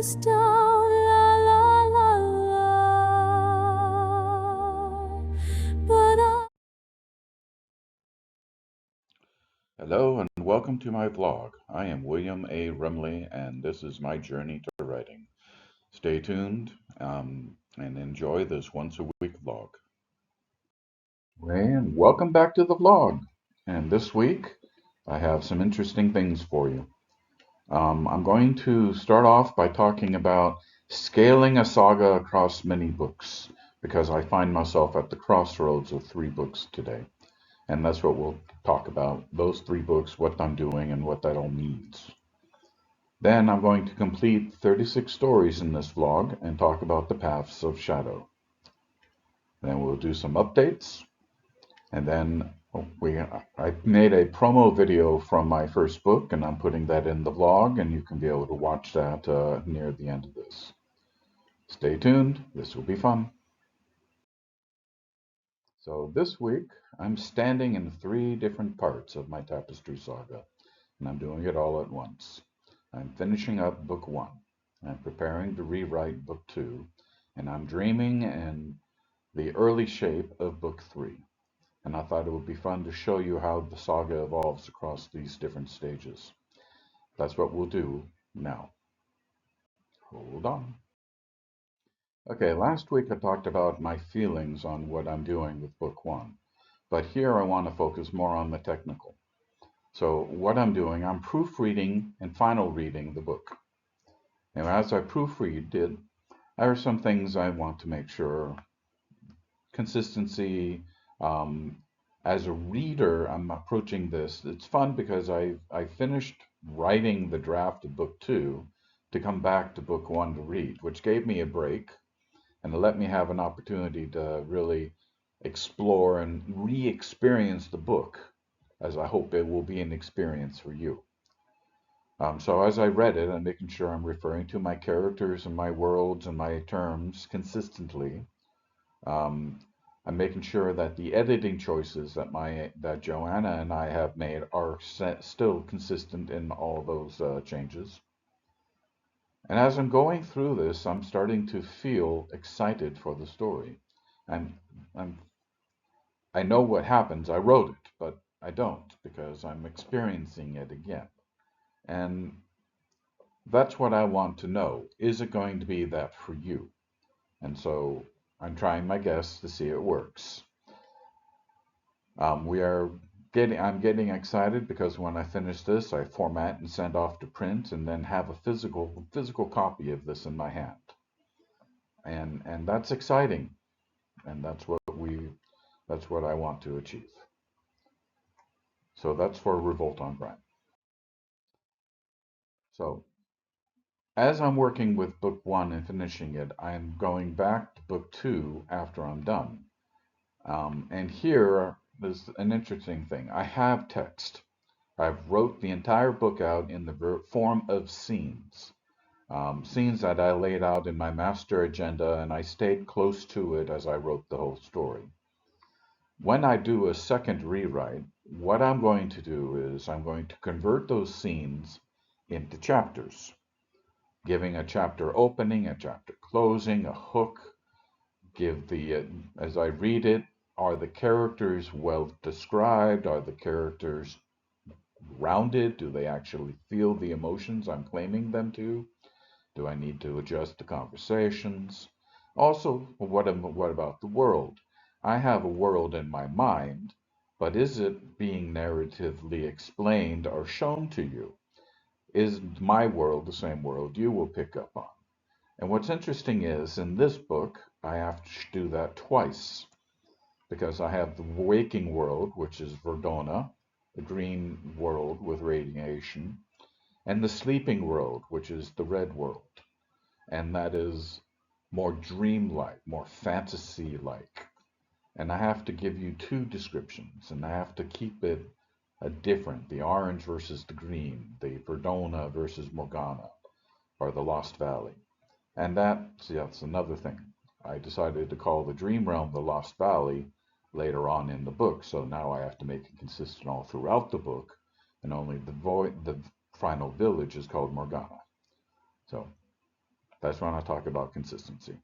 milestone, la la la la. But Hello and welcome to my vlog. I am William A. Rumley and this is my journey to writing. Stay tuned and enjoy this once a week vlog. And welcome back to the vlog. And this week I have some interesting things for you. I'm going to start off by talking about scaling a saga across many books because I find myself at the crossroads of 3 books today. And that's what we'll talk about, those 3 books, what I'm doing, and what that all means. Then I'm going to complete 36 stories in this vlog and talk about the paths of shadow. Then we'll do some updates, and then I made a promo video from my first book, and I'm putting that in the vlog, and you can be able to watch that near the end of this. Stay tuned, this will be fun. So this week, I'm standing in 3 different parts of my Tapestry saga, and I'm doing it all at once. I'm finishing up book 1. I'm preparing to rewrite book 2, and I'm dreaming in the early shape of book 3. And I thought it would be fun to show you how the saga evolves across these different stages. That's what we'll do now. Hold on. Okay, last week I talked about my feelings on what I'm doing with book 1, but here I want to focus more on the technical. So what I'm doing, I'm proofreading and final reading the book. And as I proofread it, there are some things I want to make sure. Consistency. As a reader, I'm approaching this. It's fun because I finished writing the draft of book 2 to come back to book 1 to read, which gave me a break and let me have an opportunity to really explore and re-experience the book, as I hope it will be an experience for you. So as I read it, I'm making sure I'm referring to my characters and my worlds and my terms consistently. I'm making sure that the editing choices that Joanna and I have made are still consistent in all those changes. And as I'm going through this, I'm starting to feel excited for the story. I'm, I know what happens. I wrote it, but I don't because I'm experiencing it again. And that's what I want to know. Is it going to be that for you? And so I'm trying my best to see it works. I'm getting excited because when I finish this, I format and send off to print, and then have a physical copy of this in my hand. And that's exciting, and that's what I want to achieve. So that's for Revolt on Grime. So as I'm working with book 1 and finishing it, I'm going back to book 2 after I'm done. And here is an interesting thing. I have text. I've wrote the entire book out in the form of scenes. Scenes that I laid out in my master agenda, and I stayed close to it as I wrote the whole story. When I do a second rewrite, what I'm going to do is I'm going to convert those scenes into chapters, giving a chapter opening, a chapter closing, a hook, as I read it, are the characters well described? Are the characters rounded? Do they actually feel the emotions I'm claiming them to? Do I need to adjust the conversations? Also, what about the world? I have a world in my mind, but is it being narratively explained or shown to you? Is my world the same world you will pick up on? And what's interesting is, in this book, I have to do that twice, because I have the waking world, which is Verdonia, the green world with radiation, and the sleeping world, which is the red world. And that is more dreamlike, more fantasy-like. And I have to give you 2 descriptions, and I have to keep it different, the orange versus the green, the Verdonia versus Morgana, or the Lost Valley. And that's another thing. I decided to call the Dream Realm the Lost Valley later on in the book, so now I have to make it consistent all throughout the book, and only the final village is called Morgana. So That's when I talk about consistency.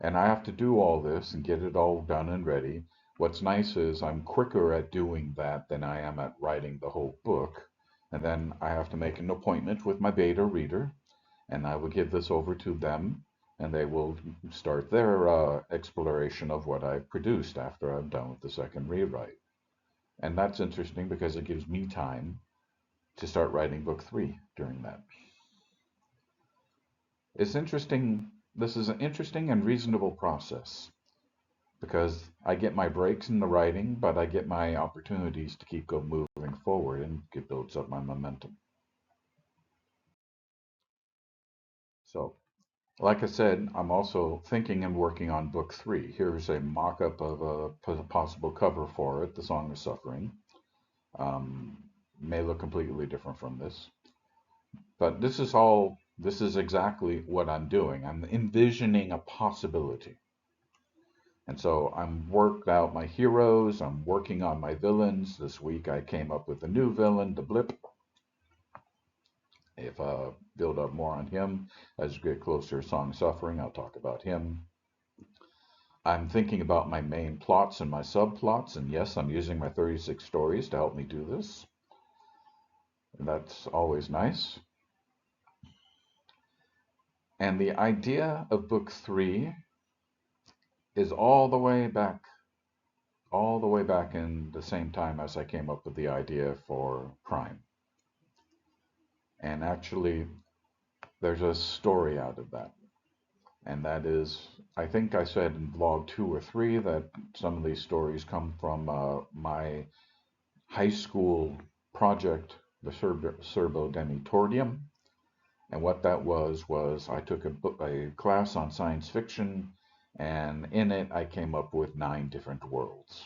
And I have to do all this and get it all done and ready. What's nice is I'm quicker at doing that than I am at writing the whole book. And then I have to make an appointment with my beta reader, and I will give this over to them, and they will start their exploration of what I've produced after I'm done with the second rewrite. And that's interesting because it gives me time to start writing book three during that. It's interesting. This is an interesting and reasonable process because I get my breaks in the writing, but I get my opportunities to keep moving forward, and it builds up my momentum. So, like I said, I'm also thinking and working on book three. Here's a mock-up of a possible cover for it, The Song of Suffering. Um, may look completely different from this, but this is exactly what I'm doing. I'm envisioning a possibility. And so I'm worked out my heroes, I'm working on my villains. This week I came up with a new villain, the Blip. If I build up more on him as we get closer to Song of Suffering, I'll talk about him. I'm thinking about my main plots and my subplots, and yes, I'm using my 36 stories to help me do this. And that's always nice. And the idea of book three is all the way back in the same time as I came up with the idea for Prime. And actually, there's a story out of that. And that is, I think I said in vlog 2 or 3 that some of these stories come from my high school project, the Serbo-Demitordium. And what that was I took a class on science fiction, and in it I came up with 9 different worlds.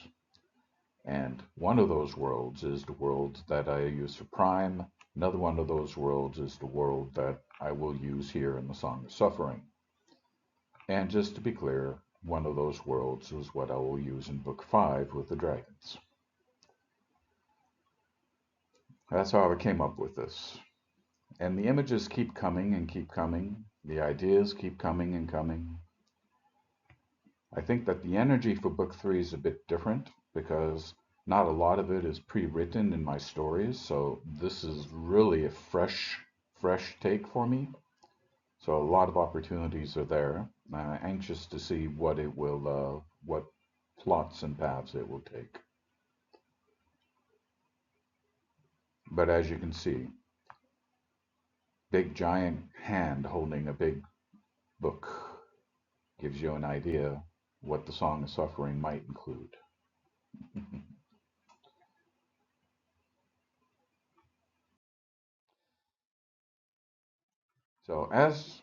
And one of those worlds is the world that I use for Prime. Another one of those worlds is the world that I will use here in the Song of Suffering. And just to be clear, one of those worlds is what I will use in book 5 with the dragons. That's how I came up with this. And the images keep coming and keep coming. The ideas keep coming and coming. I think that the energy for book 3 is a bit different because not a lot of it is pre-written in my stories. So this is really a fresh take for me. So a lot of opportunities are there. I'm anxious to see what it will, what plots and paths it will take. But as you can see, big giant hand holding a big book gives you an idea what the Song of Suffering might include. So as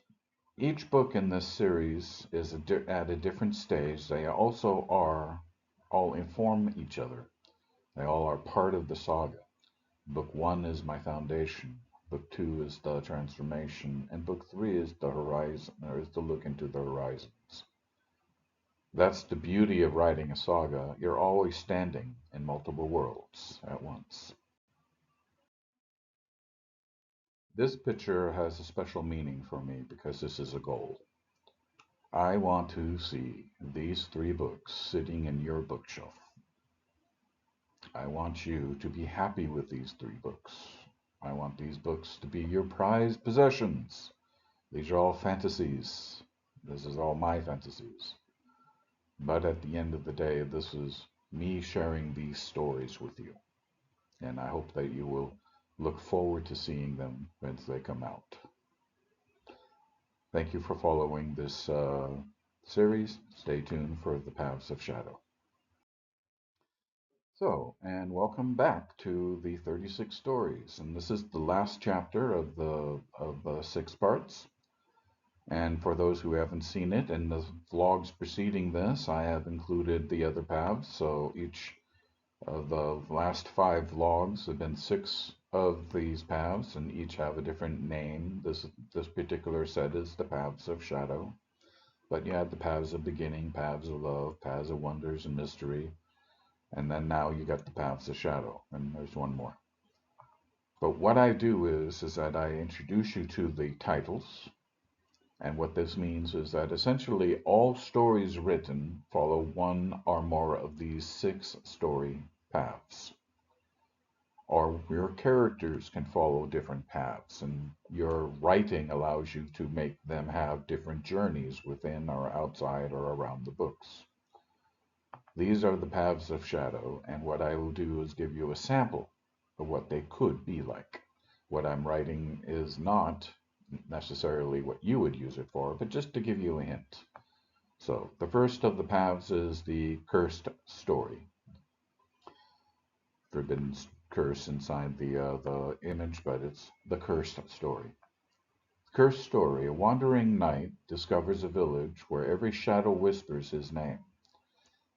each book in this series is at a different stage, they also all inform each other. They all are part of the saga. Book 1 is my foundation. Book 2 is the transformation, and book 3 is the horizon, or is the look into the horizons. That's the beauty of writing a saga. You're always standing in multiple worlds at once. This picture has a special meaning for me because this is a goal. I want to see these 3 books sitting in your bookshelf. I want you to be happy with these 3 books. I want these books to be your prized possessions. These are all fantasies. This is all my fantasies. But at the end of the day, this is me sharing these stories with you. And I hope that you will look forward to seeing them as they come out. Thank you for following this series. Stay tuned for the Paths of Shadow. So, and welcome back to the 36 stories. And this is the last chapter of the 6 parts. And for those who haven't seen it, in the vlogs preceding this, I have included the other paths. So each of the last 5 vlogs have been 6 of these paths, and each have a different name. This particular set is the Paths of Shadow. But you have the Paths of Beginning, Paths of Love, Paths of Wonders and Mystery. And then now you got the Paths of Shadow, and there's one more. But what I do is that I introduce you to the titles, And what this means is that essentially all stories written follow one or more of these 6 story paths. Or your characters can follow different paths, and your writing allows you to make them have different journeys within or outside or around the books. These are the paths of shadow, and what I will do is give you a sample of what they could be like. What I'm writing is not necessarily what you would use it for, but just to give you a hint. So the first of the paths is the cursed story. Forbidden curse inside the image, but it's the cursed story. Cursed story: a wandering knight discovers a village where every shadow whispers his name,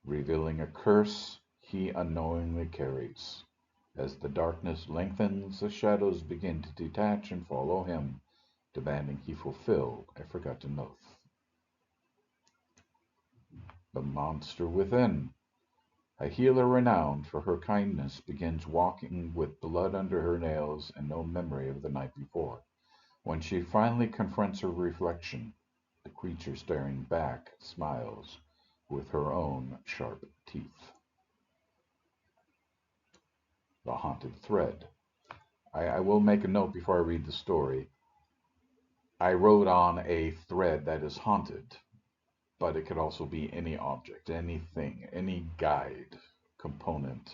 revealing a curse he unknowingly carries. As the darkness lengthens, the shadows begin to detach and follow him, demanding he fulfill a forgotten oath. The monster within. A healer renowned for her kindness begins walking with blood under her nails and no memory of the night before. When she finally confronts her reflection, the creature staring back smiles with her own sharp teeth. The haunted thread. I will make a note before I read the story. I wrote on a thread that is haunted, but it could also be any object, anything, any guide, component.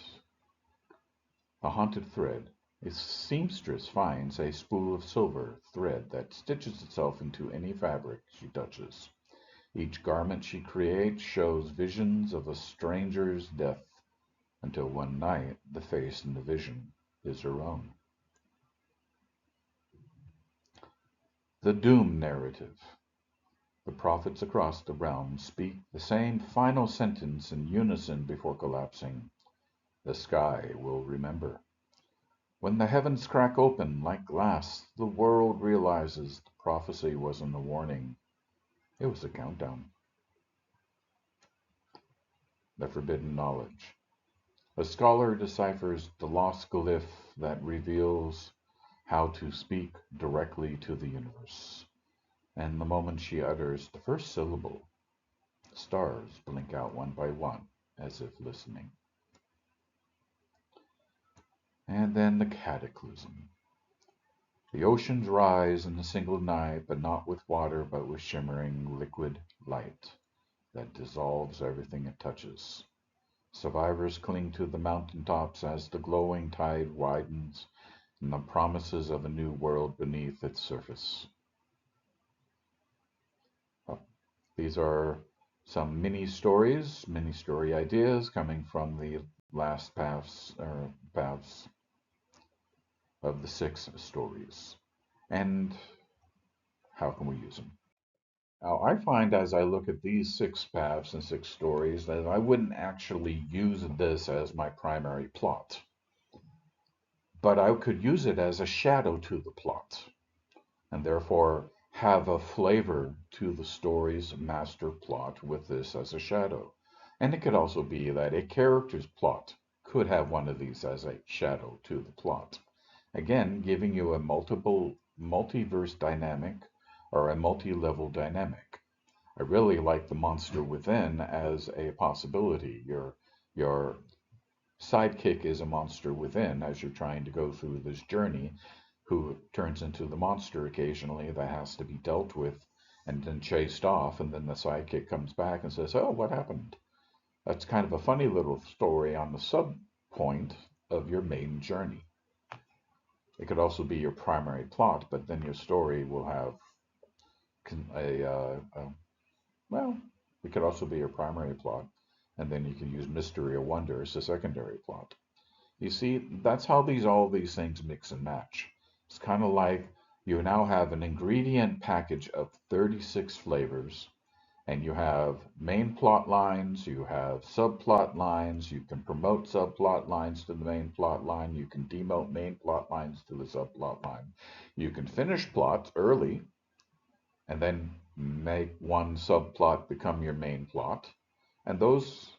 A haunted thread. A seamstress finds a spool of silver thread that stitches itself into any fabric she touches. Each garment she creates shows visions of a stranger's death, until one night the face in the vision is her own. The Doom Narrative. The prophets across the realm speak the same final sentence in unison before collapsing. The sky will remember. When the heavens crack open like glass, the world realizes the prophecy wasn't a warning. It was a countdown. The Forbidden Knowledge. A scholar deciphers the lost glyph that reveals how to speak directly to the universe. And the moment she utters the first syllable, the stars blink out one by one, as if listening. And then the Cataclysm. The oceans rise in a single night, but not with water, but with shimmering liquid light that dissolves everything it touches. Survivors cling to the mountaintops as the glowing tide widens and the promises of a new world beneath its surface. These are some mini stories, mini story ideas coming from the last paths of the 6 stories. And how can we use them? Now, I find as I look at these 6 paths and 6 stories that I wouldn't actually use this as my primary plot, but I could use it as a shadow to the plot, and therefore have a flavor to the story's master plot with this as a shadow. And it could also be that a character's plot could have one of these as a shadow to the plot. Again, giving you a multiverse dynamic or a multi-level dynamic. I really like the monster within as a possibility. Your sidekick is a monster within as you're trying to go through this journey, who turns into the monster occasionally that has to be dealt with and then chased off, and then the sidekick comes back and says, "Oh, what happened?" That's kind of a funny little story on the sub point of your main journey. It could also be your primary plot, but then your story will have well, it could also be your primary plot, and then you can use mystery or wonder as a secondary plot. You see, that's how all these things mix and match. It's kind of like you now have an ingredient package of 36 flavors, and you have main plot lines, you have subplot lines, you can promote subplot lines to the main plot line, you can demote main plot lines to the subplot line. You can finish plots early and then make one subplot become your main plot. And those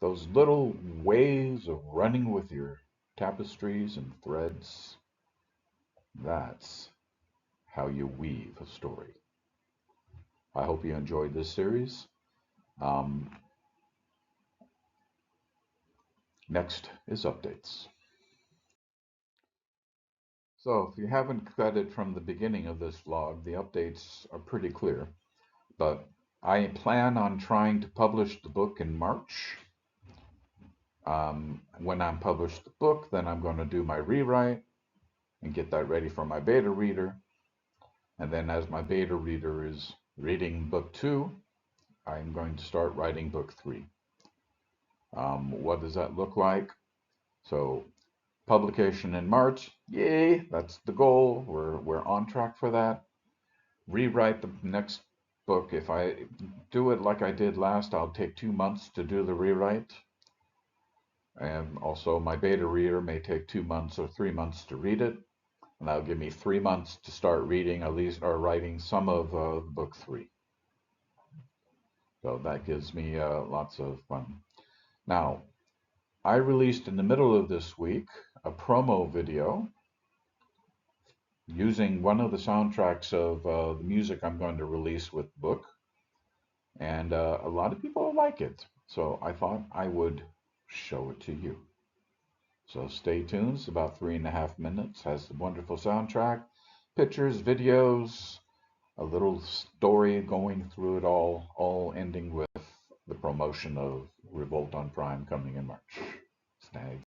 little ways of running with your tapestries and threads, that's how you weave a story. I hope you enjoyed this series. Next is updates. So if you haven't got it from the beginning of this vlog, the updates are pretty clear. But I plan on trying to publish the book in March. When I'm published the book, then I'm going to do my rewrite and get that ready for my beta reader. And then as my beta reader is reading book 2, I'm going to start writing book 3. What does that look like? So publication in March, yay, that's the goal. We're on track for that. Rewrite the next book. If I do it like I did last, I'll take 2 months to do the rewrite. And also my beta reader may take 2 months or 3 months to read it. And that'll give me 3 months to start reading at least, or writing some of book 3. So that gives me lots of fun. Now, I released in the middle of this week a promo video using one of the soundtracks of the music I'm going to release with the book. And a lot of people like it. So I thought I would show it to you. So stay tuned. It's about 3.5 minutes. Has the wonderful soundtrack, pictures, videos, a little story going through it all ending with the promotion of Revolt on Prime coming in March. Snag.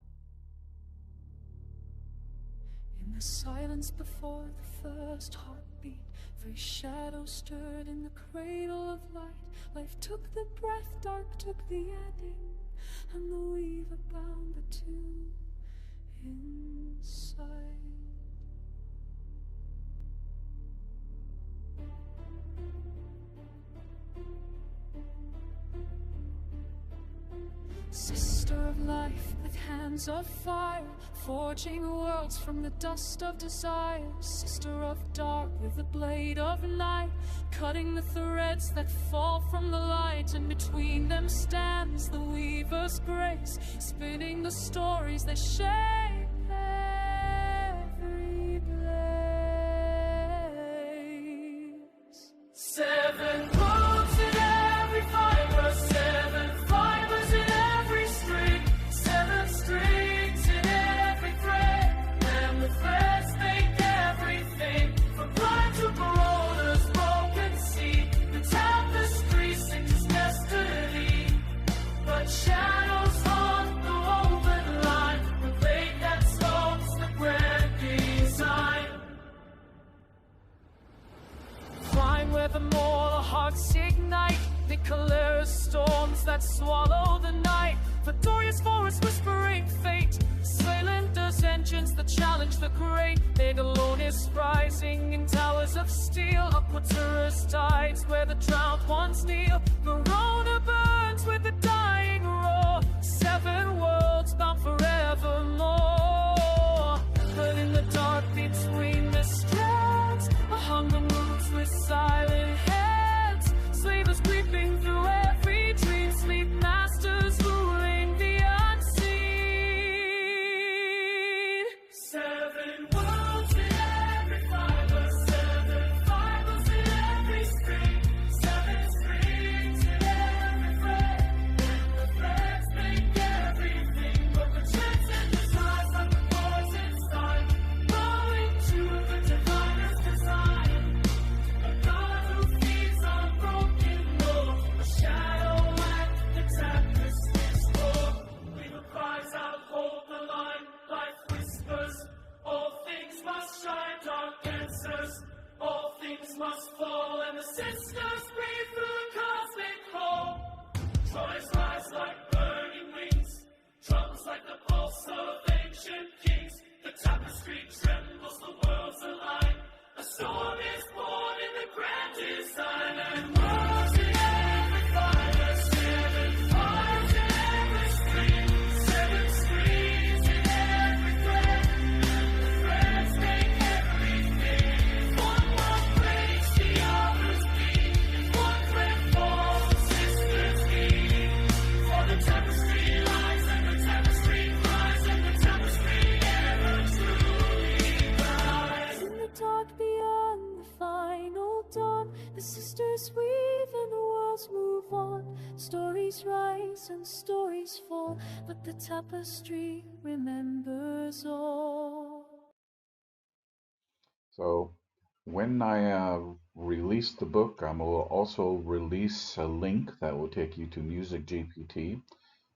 In the silence before the first heartbeat, very shadow stirred in the cradle of light. Life took the breath, dark took the ending, and the weaver bound the two inside. Sister of life with hands of fire, forging worlds from the dust of desire. Sister of dark with the blade of night, cutting the threads that fall from the light. And between them stands the weaver's grace, spinning the stories that shape every blaze. 7 worlds in every fiber, 7 fibers in every string, 7 strings in every thread, and the threads make everything. From blind to marauders, broken sea, the tapestry sings destiny. But shadows haunt the woven line, the blade that sculpts the grand design. Climb where the mortal hearts ignite, the cholera storms that swallow the night. Verdonia's forest whispering fate, Slaylander's engines that challenge the great. Megalonis rising in towers of steel, upward terror's tides where the drowned ones kneel. Verona burns with the dying roar, 7 worlds bound forevermore. But in the dark between the strands, a hunger moves with silent hands. Slavers creeping through every dream, sleep masters ruling the unseen. 7 worlds in every fiber, 7 fibers in every string, 7 strings in every thread, and the threads make everything. But the chance and the rise like the poison's time, going to the diviner's design. A god who feeds on broken lore, a shadow at the tapestry's core. Weaver cries out, hold the line. Life whispers, all things must shine. Dark answers, all things must fall. And the sisters breathe through the cosmic hole. Troy's rise like burning wings, drums like the pulse of ancient kings. The tapestry trembles, the worlds align. A storm is born in the grand design. And worlds in every fiber, 7 fires in every string, 7 strings in every thread, and the threads make everything. If one world breaks, the others beat. If one thread falls, sisters meet. For the tapestry lies, and the tapestry cries, and the tapestry ever truly cries. In the dark beyond the final dawn, on, the sisters weave and the worlds move on. Stories rise and stories fall, but the tapestry remembers all. So when I release the book, I will also release a link that will take you to Music GPT.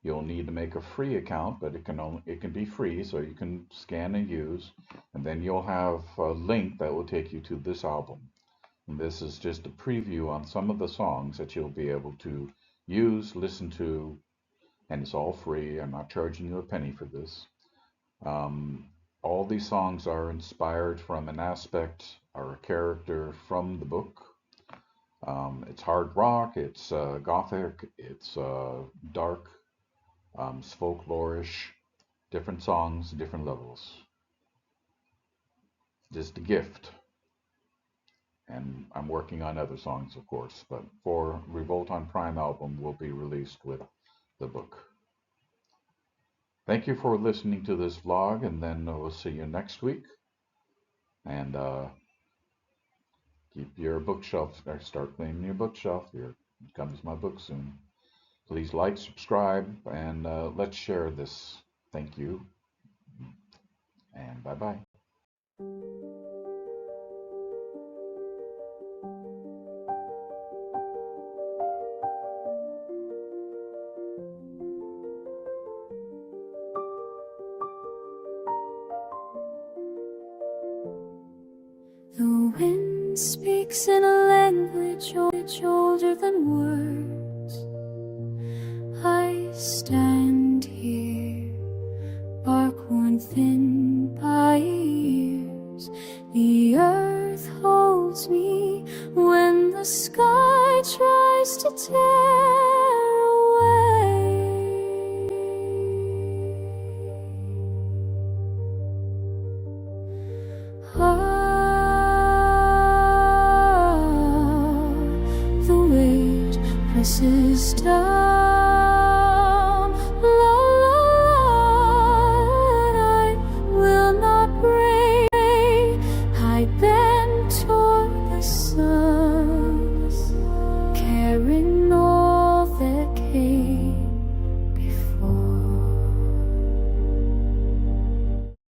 You'll need to make a free account, but it can be free, so you can scan and use. And then you'll have a link that will take you to this album. And this is just a preview on some of the songs that you'll be able to use, listen to, and it's all free. I'm not charging you a penny for this. All these songs are inspired from an aspect or a character from the book. It's hard rock, it's gothic, it's dark, it's folklorish, different songs, different levels. Just a gift. And I'm working on other songs, of course, but for Revolt on Prime album will be released with the book. Thank you for listening to this vlog, and then we'll see you next week. And keep your bookshelf, or start cleaning your bookshelf. Here comes my book soon. Please like, subscribe, and let's share this. Thank you, and bye-bye. The wind speaks in a language older than words. I stand here, bark worn thin by years. The earth holds me when the sky tries to tear away. The weight presses down.